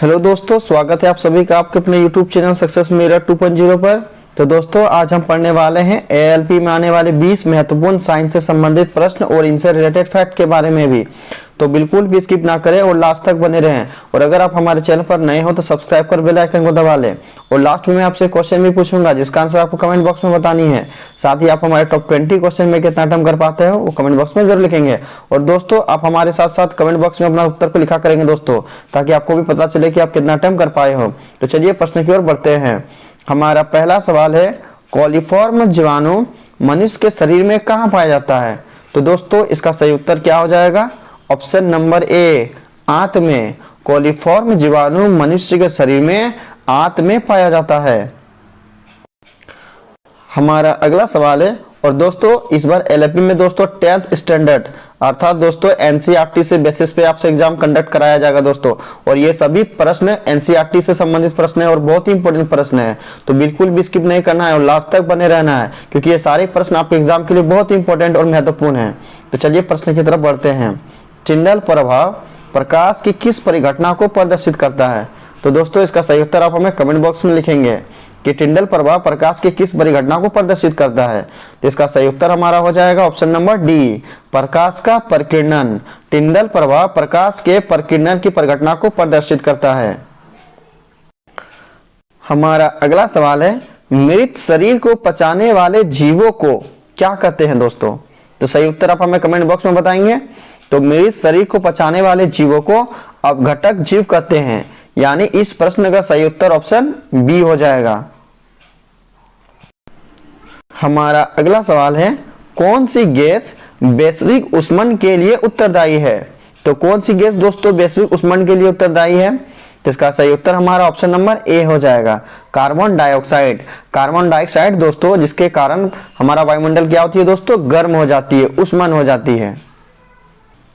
Hello दोस्तों, स्वागत है आप सभी का आपके अपने YouTube चैनल सक्सेस मेरठ 2.0 पर। तो दोस्तों आज हम पढ़ने वाले हैं ALP में आने वाले 20 महत्वपूर्ण साइंस से संबंधित प्रश्न और इनसे रिलेटेड फैक्ट के बारे में भी। तो बिल्कुल भी स्किप ना करें और लास्ट तक बने रहें। और अगर आप हमारे चैनल पर नए हो तो सब्सक्राइब कर बेल आइकन को दबा लें। और लास्ट में मैं आपसे क्वेश्चन भी पूछूंगा जिसका आंसर आपको कमेंट बॉक्स में बतानी है। साथ ही आप हमारे टॉप 20 क्वेश्चन में कितना अटेम्प्ट कर पाते हो वो कमेंट बॉक्स में जरूर लिखेंगे। और दोस्तों आप हमारे साथ साथ कमेंट बॉक्स में अपना उत्तर को लिखा करेंगे दोस्तों, ताकि आपको भी पता चले कि आप कितना अटेम्प्ट कर पाए हो। तो चलिए प्रश्न की ओर बढ़ते हैं। हमारा पहला सवाल है, कॉलीफॉर्म जीवाणु मनुष्य के शरीर में कहाँ पाया जाता है? तो दोस्तों इसका सही उत्तर क्या हो जाएगा? ऑप्शन नंबर ए, आंत में। कॉलीफॉर्म जीवाणु मनुष्य के शरीर में आंत में पाया जाता है। हमारा अगला सवाल है, और दोस्तों इस बार LLP में दोस्तों 10th स्टैंडर्ड अर्थात दोस्तों NCERT से बेसिस पे आपसे एग्जाम कंडक्ट कराया जाएगा दोस्तों। और ये सभी प्रश्न NCERT से संबंधित प्रश्न है और बहुत ही इंपॉर्टेंट प्रश्न है। तो बिल्कुल भी स्किप नहीं करना है और लास्ट तक बने रहना है, क्योंकि ये सारे प्रश्न आपके एग्जाम के लिए बहुत ही इंपॉर्टेंट और महत्वपूर्ण है। तो चलिए प्रश्न की तरफ बढ़ते हैं। टिंडल प्रभाव प्रकाश की किस परिघटना को प्रदर्शित करता है? तो दोस्तों इसका सही उत्तर आप हमें कमेंट बॉक्स में लिखेंगे कि टिंडल प्रभाव प्रकाश की किस परिघटना को प्रदर्शित करता है। तो इसका सही उत्तर हमारा हो जाएगा ऑप्शन नंबर डी, प्रकाश का प्रकीर्णन। टिंडल प्रभाव प्रकाश के प्रकीर्णन की परिघटना को प्रदर्शित करता है। हमारा अगला सवाल है, मृत शरीर को पचाने वाले जीवों को क्या कहते हैं दोस्तों? तो सही उत्तर आप हमें कमेंट बॉक्स में बताएंगे। तो मृत शरीर को पचाने वाले जीवों को अपघटक जीव कहते हैं, यानी इस प्रश्न का सही उत्तर ऑप्शन बी हो जाएगा। हमारा अगला सवाल है, कौन सी गैस वैश्विक ऊष्मन के लिए उत्तरदायी है? तो कौन सी गैस दोस्तों वैश्विक ऊष्मन के लिए उत्तरदायी है? तो इसका सही उत्तर हमारा ऑप्शन नंबर ए हो जाएगा, कार्बन डाइऑक्साइड। कार्बन डाइऑक्साइड दोस्तों जिसके कारण हमारा वायुमंडल क्या होती है दोस्तों? गर्म हो जाती है, ऊष्मन हो जाती है।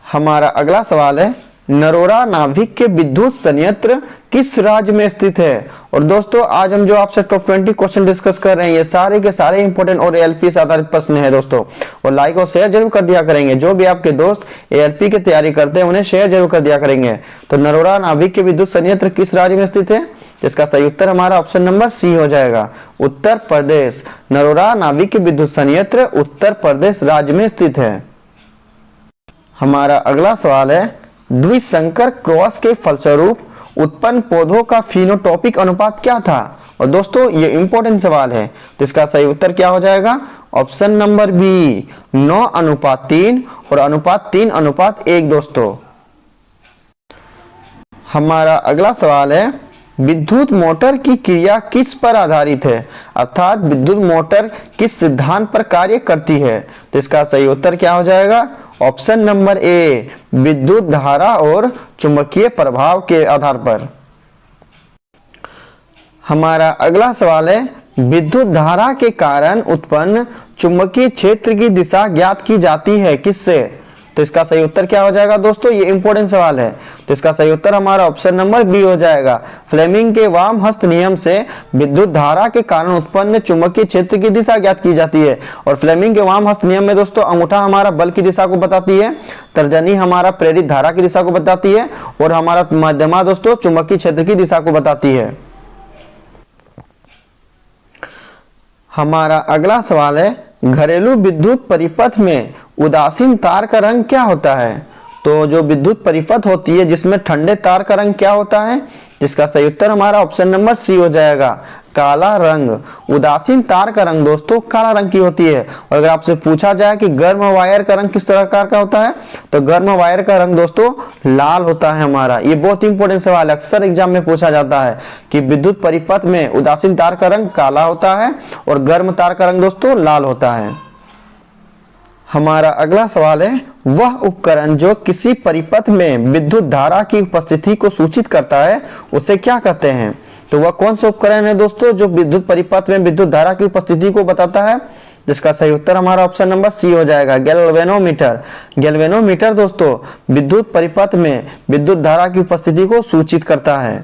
हमारा अगला सवाल है, नरोरा नाभिक के विद्युत संयंत्र किस राज्य में स्थित है? और दोस्तों आज हम जो आपसे टॉप 20 क्वेश्चन डिस्कस कर रहे हैं ये सारे के सारे इंपॉर्टेंट और ALP से आधारित प्रश्न है दोस्तों। और लाइक और शेयर जरूर कर दिया करेंगे। जो भी आपके दोस्त ALP की तैयारी करते हैं उन्हें शेयर जरूर कर दिया करेंगे। तो नरोरा नाभिक के विद्युत संयंत्र किस राज्य में स्थित है? इसका सही उत्तर हमारा ऑप्शन नंबर सी हो जाएगा, उत्तर प्रदेश। नरोरा नाभिक के विद्युत संयंत्र उत्तर प्रदेश राज्य में स्थित है। हमारा अगला सवाल है, द्विसंकर क्रॉस के फलस्वरूप उत्पन्न पौधों का फिनोटॉपिक अनुपात क्या था? और दोस्तों ये इंपॉर्टेंट सवाल है। तो इसका सही उत्तर क्या हो जाएगा? ऑप्शन नंबर बी, 9:3 और अनुपात 3:1 दोस्तों। हमारा अगला सवाल है, विद्युत मोटर की क्रिया किस पर आधारित है? अर्थात विद्युत मोटर किस सिद्धांत पर कार्य करती है? तो इसका सही उत्तर क्या हो जाएगा? ऑप्शन नंबर ए, विद्युत धारा और चुंबकीय प्रभाव के आधार पर। हमारा अगला सवाल है, विद्युत धारा के कारण उत्पन्न चुंबकीय क्षेत्र की दिशा ज्ञात की जाती है किससे? तो इसका सही उत्तर क्या हो जाएगा दोस्तों? ये इंपॉर्टेंट सवाल है। तो इसका सही उत्तर हमारा ऑप्शन नंबर बी हो जाएगा, फ्लेमिंग के वाम हस्त नियम से विद्युत धारा के कारण उत्पन्न चुंबकीय क्षेत्र की दिशा ज्ञात की जाती है। और फ्लेमिंग के वाम हस्त नियम में दोस्तों अंगूठा हमारा बल की दिशा को बताती है, तर्जनी हमारा प्रेरित धारा की दिशा को बताती है और हमारा मध्यमा दोस्तों चुंबकीय क्षेत्र की दिशा को बताती है। हमारा अगला सवाल है, घरेलू विद्युत परिपथ में उदासीन तार का रंग क्या होता है? तो जो विद्युत परिपथ होती है जिसमें ठंडे तार का रंग क्या होता है? जिसका सही उत्तर हमारा ऑप्शन नंबर सी हो जाएगा, काला रंग। उदासीन तार का रंग दोस्तों काला रंग की होती है। और अगर आपसे पूछा जाए कि गर्म वायर का रंग किस प्रकार का होता है, तो गर्म वायर का रंग दोस्तों लाल होता है हमारा। ये बहुत इंपॉर्टेंट सवाल है, अक्सर एग्जाम में पूछा जाता है कि विद्युत परिपथ में उदासीन तार का रंग काला होता है और गर्म तार का रंग दोस्तों लाल होता है। हमारा अगला सवाल है, वह उपकरण जो किसी परिपथ में विद्युत धारा की उपस्थिति को सूचित करता है उसे क्या कहते हैं? तो वह कौन सा उपकरण है दोस्तों जो विद्युत परिपथ में विद्युत धारा की उपस्थिति को बताता है? जिसका सही उत्तर हमारा ऑप्शन नंबर सी हो जाएगा, गैल्वेनोमीटर। गैल्वेनोमीटर दोस्तों विद्युत परिपथ में विद्युत धारा की उपस्थिति को सूचित करता है।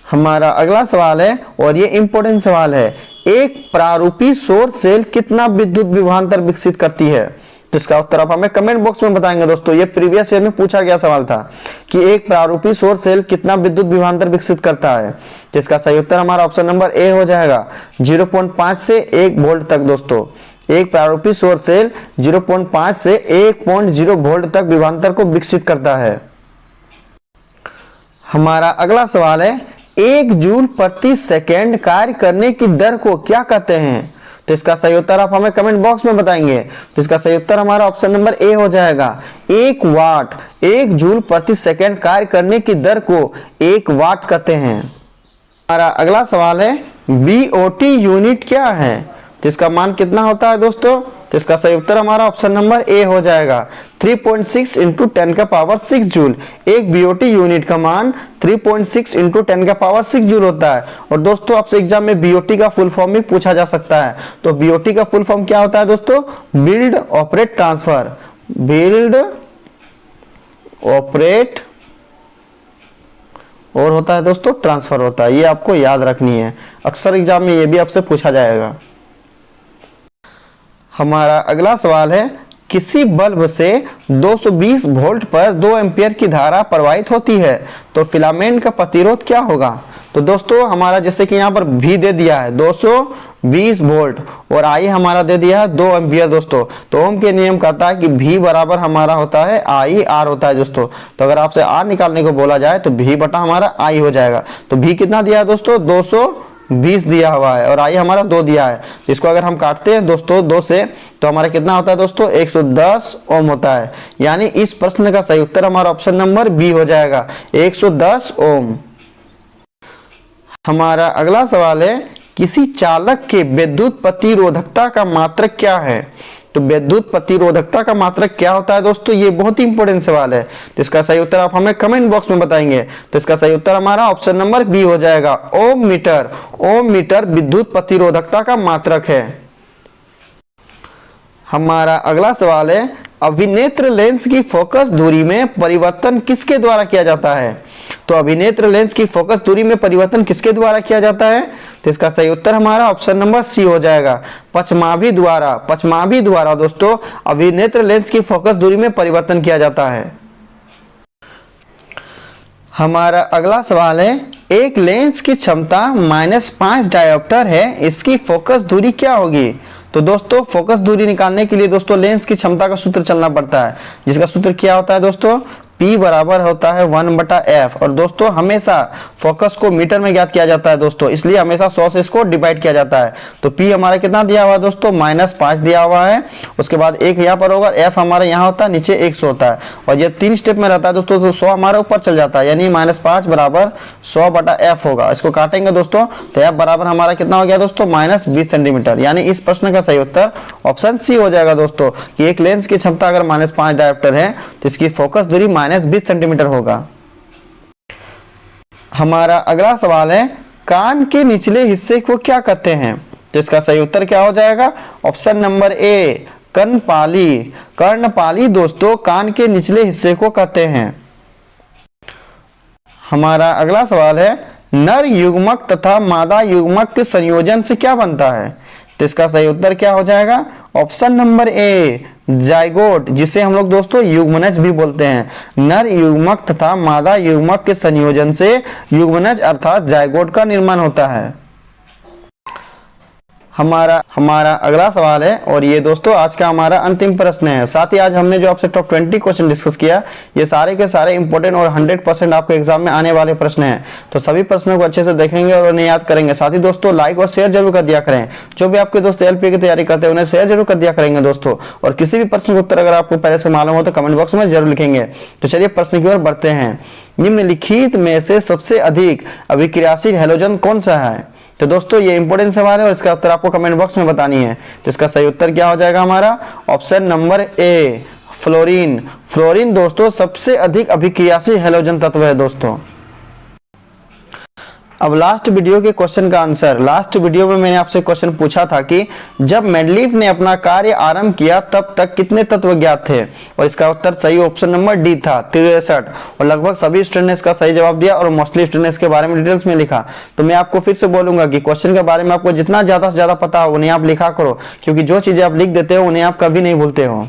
हमारा अगला सवाल है और ये इंपॉर्टेंट सवाल है, एक प्रारूपी सौर सेल कितना विद्युत विभवांतर विकसित करती है? तो इसका उत्तर आप हमें कमेंट बॉक्स में बताएंगे दोस्तों। ये प्रीवियस ईयर में पूछा गया सवाल था कि एक प्रारूपी सौर सेल कितना विद्युत विभवांतर विकसित करता है। तो इसका सही उत्तर हमारा ऑप्शन नंबर ए हो जाएगा, 0.5 से 1 वोल्ट तक दोस्तों। एक प्रारूपी सौर सेल 0.5 से 1.0 वोल्ट तक विभवांतर को विकसित करता है। हमारा अगला सवाल है, 1 जूल प्रति सेकेंड कार्य करने की दर को क्या कहते हैं। तो इसका सही उत्तर आप हमें कमेंट बॉक्स में बताएंगे। तो इसका सही उत्तर हमारा ऑप्शन नंबर ए हो जाएगा, 1 वाट। 1 जूल प्रति सेकेंड कार्य करने की दर को 1 वाट कहते हैं। हमारा अगला सवाल है, बीओटी यूनिट क्या है। तो इसका मान कितना होता है दोस्तों। तो इसका सही उत्तर हमारा ऑप्शन नंबर ए हो जाएगा, 3.6 इंटू 10 का पावर 6 जूल। एक बीओटी यूनिट का मान 3.6 इंटू 10 का पावर 6 जूल होता है। और दोस्तों आपसे एग्जाम में बीओटी का फुल फॉर्म भी पूछा जा सकता है। तो बीओटी का फुल फॉर्म क्या होता है दोस्तों, build operate transfer. Build operate और होता है दोस्तों ट्रांसफर होता है। ये आपको याद रखनी है, अक्सर एग्जाम में ये भी आपसे पूछा जाएगा। हमारा अगला सवाल है, किसी बल्ब से 220 वोल्ट पर 2 एम्पियर की धारा प्रवाहित होती है तो फिलामेंट का प्रतिरोध क्या होगा। तो दोस्तों हमारा जैसे कि यहाँ पर भी दे दिया है 220 वोल्ट और आई हमारा दे दिया है 2 एम्पियर दोस्तों। तो ओम के नियम कहता है कि भी बराबर हमारा होता है आई आर होता है दोस्तों। तो अगर आपसे आर निकालने को बोला जाए तो भी बटा हमारा आई हो जाएगा। तो भी कितना दिया है दोस्तों, 220 दिया हुआ है और आई हमारा 2 दिया है। तो इसको अगर हम काटते हैं दोस्तों 2 से तो हमारा कितना होता है दोस्तों, 110 ओम होता है। यानी इस प्रश्न का सही उत्तर हमारा ऑप्शन नंबर बी हो जाएगा, 110 ओम। हमारा अगला सवाल है, किसी चालक के विद्युत प्रतिरोधकता का मात्रक क्या है। तो विद्युत प्रतिरोधकता का मात्रक क्या होता है दोस्तों, ये बहुत ही इंपॉर्टेंट सवाल है। तो इसका सही उत्तर आप हमें कमेंट बॉक्स में बताएंगे। तो इसका सही उत्तर हमारा ऑप्शन नंबर बी हो जाएगा, ओम मीटर। ओम मीटर विद्युत प्रतिरोधकता का मात्रक है। हमारा अगला सवाल है, अभिनेत्र लेंस की फोकस दूरी में परिवर्तन किसके द्वारा किया जाता है। तो अभिनेत्र लेंस की फोकस दूरी में परिवर्तन किसके द्वारा किया जाता है। तो इसका सही उत्तर हमारा ऑप्शन नंबर सी हो जाएगा, पछमाभी द्वारा। पछमाभी द्वारा दोस्तों अभिनेत्र लेंस की फोकस दूरी में परिवर्तन किया जाता है। हमारा अगला सवाल है, एक लेंस की क्षमता -5 डायोप्टर है, इसकी फोकस दूरी क्या होगी। तो दोस्तों फोकस दूरी निकालने के लिए दोस्तों लेंस की क्षमता का सूत्र चलना पड़ता है, जिसका सूत्र क्या होता है दोस्तों, P बराबर होता है 1/f। और दोस्तों हमेशा फोकस को मीटर में ज्ञात किया जाता है दोस्तों, इसलिए हमेशा 100 से इसको डिवाइड किया जाता है। तो P हमारा कितना दिया हुआ है दोस्तों, -5 दिया हुआ है। उसके बाद 1 यहाँ पर होगा, f हमारा यहाँ होता है, नीचे 100 होता है। और ये 3 स्टेप में रहता है दोस्तों, तो 100 हमारे ऊपर चल जाता है, यानी -5 बराबर 100/f होगा। इसको काटेंगे दोस्तों तो f बराबर हमारा कितना हो गया दोस्तों, -20 सेंटीमीटर। यानी इस प्रश्न का सही उत्तर ऑप्शन सी हो जाएगा दोस्तों, कि एक लेंस की क्षमता अगर -5 डायोप्टर है तो इसकी फोकस दूरी -20 सेंटीमीटर होगा। हमारा अगला सवाल है, कान के निचले हिस्से को क्या कहते हैं। तो इसका सही उत्तर क्या हो जाएगा, ऑप्शन नंबर ए, कर्णपाली। कर्णपाली दोस्तों कान के निचले हिस्से को कहते हैं। हमारा अगला सवाल है, नर युग्मक तथा मादा युग्मक के संयोजन से क्या बनता है। तो इसका सही उत्तर क्या हो जाएगा, ऑप्शन नंबर ए, जाइगोट, जिसे हम लोग दोस्तों युग्मनज भी बोलते हैं। नर युग्मक तथा मादा युग्मक के संयोजन से युग्मनज अर्थात जाइगोट का निर्माण होता है। हमारा अगला सवाल है और ये दोस्तों आज का हमारा अंतिम प्रश्न है। साथ ही आज हमने जो आपसे टॉप 20 क्वेश्चन डिस्कस किया, ये सारे के सारे इंपॉर्टेंट और 100% आपके एग्जाम में आने वाले प्रश्न हैं। तो सभी प्रश्नों को अच्छे से देखेंगे और उन्हें याद करेंगे। साथ ही दोस्तों लाइक और शेयर जरूर कर दिया करें। जो भी आपके दोस्त एलपी की तैयारी करते हैं उन्हें शेयर जरूर कर दिया करेंगे दोस्तों। और किसी भी प्रश्न का उत्तर अगर आपको पहले से मालूम हो तो कमेंट बॉक्स में जरूर लिखेंगे। तो चलिए प्रश्न की ओर बढ़ते हैं। निम्नलिखित में से सबसे अधिक अभिक्रियाशील हैलोजन कौन सा है। तो दोस्तों ये इंपॉर्टेंट सवाल है और इसका उत्तर आपको कमेंट बॉक्स में बतानी है। तो इसका सही उत्तर क्या हो जाएगा हमारा, option number A, fluorine. Fluorine दोस्तों सबसे अधिक अभिक्रियाशील हैलोजन तत्व है दोस्तों। अब लास्ट वीडियो के क्वेश्चन का आंसर। लास्ट वीडियो में मैंने आपसे क्वेश्चन पूछा था कि जब मेंडलीफ ने अपना कार्य आरंभ किया तब तक कितने तत्व ज्ञात थे, और इसका उत्तर सही ऑप्शन नंबर डी था, 63। और लगभग सभी स्टूडेंट ने इसका सही जवाब दिया और मोस्टली स्टूडेंट ने इसके बारे में डिटेल्स में लिखा। तो मैं आपको फिर से बोलूंगा कि क्वेश्चन के बारे में आपको जितना ज्यादा से ज्यादा पता हो उन्हें आप लिखा करो, क्योंकि जो चीजें आप लिख देते हो उन्हें आप कभी नहीं भूलते हो।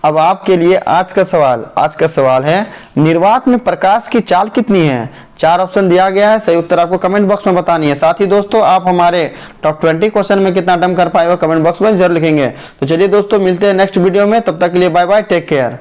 अब आपके लिए आज का सवाल है, निर्वात में प्रकाश की चाल कितनी है? 4 ऑप्शन दिया गया है, सही उत्तर आपको कमेंट बॉक्स में बतानी है। साथ ही दोस्तों आप हमारे टॉप 20 क्वेश्चन में कितना अटेम्प्ट कर पाए हो कमेंट बॉक्स में जरूर लिखेंगे। तो चलिए दोस्तों मिलते हैं नेक्स्ट वीडियो में, तब तक के लिए बाय बाय, टेक केयर।